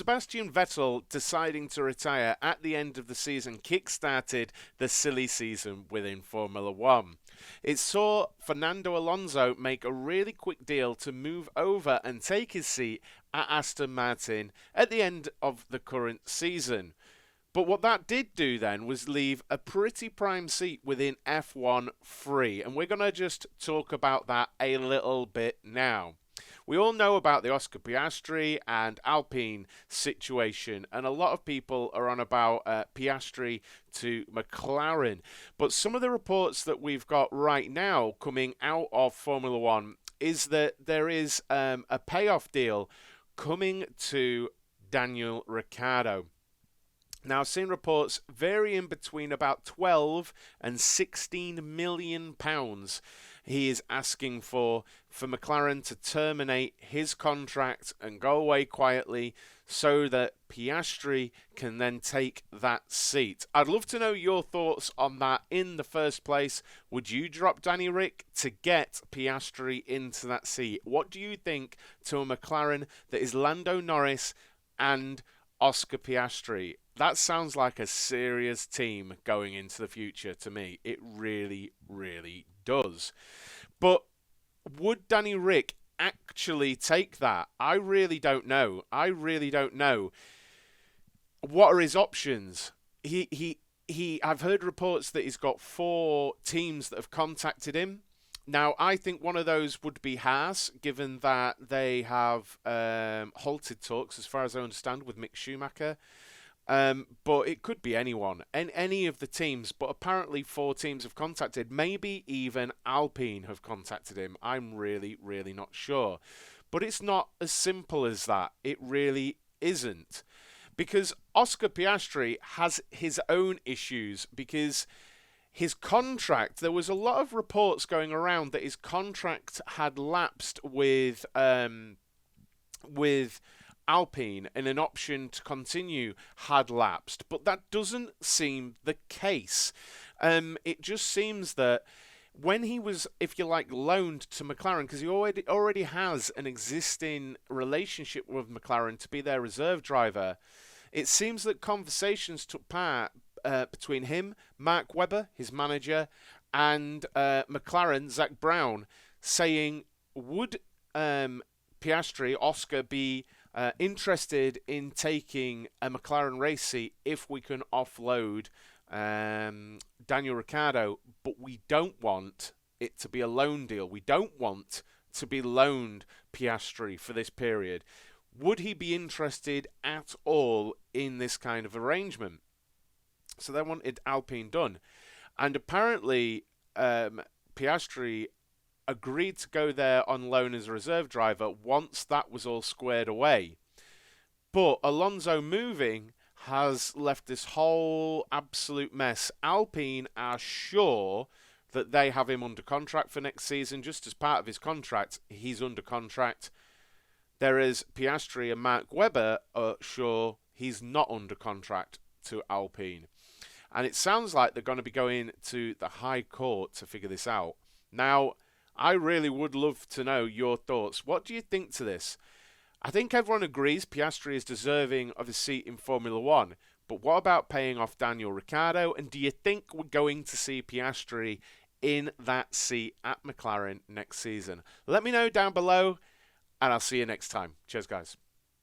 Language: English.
Sebastian Vettel deciding to retire at the end of the season kick-started the silly season within Formula One. It saw Fernando Alonso make a really quick deal to move over and take his seat at Aston Martin at the end of the current season. But what that did do then was leave a pretty prime seat within F1 free, and we're going to just talk about that a little bit now. We all know about the Oscar Piastri and Alpine situation, and a lot of people are on about Piastri to McLaren. But some of the reports that we've got right now coming out of Formula One is that there is a payoff deal coming to Daniel Ricciardo. Now, I've seen reports varying between about 12 and 16 million pounds he is asking for McLaren to terminate his contract and go away quietly so that Piastri can then take that seat. I'd love to know your thoughts on that in the first place. Would you drop Danny Ric to get Piastri into that seat? What do you think to a McLaren that is Lando Norris and Oscar Piastri? That sounds like a serious team going into the future to me. It really, really does. But would Danny Ric actually take that? I really don't know. What are his options? I've heard reports that he's got 4 teams that have contacted him. Now, I think one of those would be Haas, given that they have halted talks, as far as I understand, with Mick Schumacher. But it could be anyone, any of the teams. But apparently 4 teams have contacted. Maybe even Alpine have contacted him. I'm really, really not sure. But it's not as simple as that. It really isn't. Because Oscar Piastri has his own issues. Because his contract, there was a lot of reports going around that his contract had lapsed with Alpine, and an option to continue had lapsed, but that doesn't seem the case. It just seems that when he was, if you like, loaned to McLaren, because he already has an existing relationship with McLaren to be their reserve driver, it seems that conversations took part between him, Mark Webber, his manager, and McLaren, Zach Brown, saying, would Piastri, Oscar, be interested in taking a McLaren race seat if we can offload Daniel Ricciardo, but we don't want it to be a loan deal. We don't want to be loaned Piastri for this period. Would he be interested at all in this kind of arrangement? So they wanted Alpine done. And apparently Piastri agreed to go there on loan as a reserve driver once that was all squared away. But Alonso moving has left this whole absolute mess. Alpine are sure that they have him under contract for next season. Just as part of his contract, he's under contract. Whereas Piastri and Mark Webber are sure he's not under contract to Alpine. And it sounds like they're going to be going to the High Court to figure this out. Now, I really would love to know your thoughts. What do you think to this? I think everyone agrees Piastri is deserving of a seat in Formula One. But what about paying off Daniel Ricciardo? And do you think we're going to see Piastri in that seat at McLaren next season? Let me know down below, and I'll see you next time. Cheers, guys.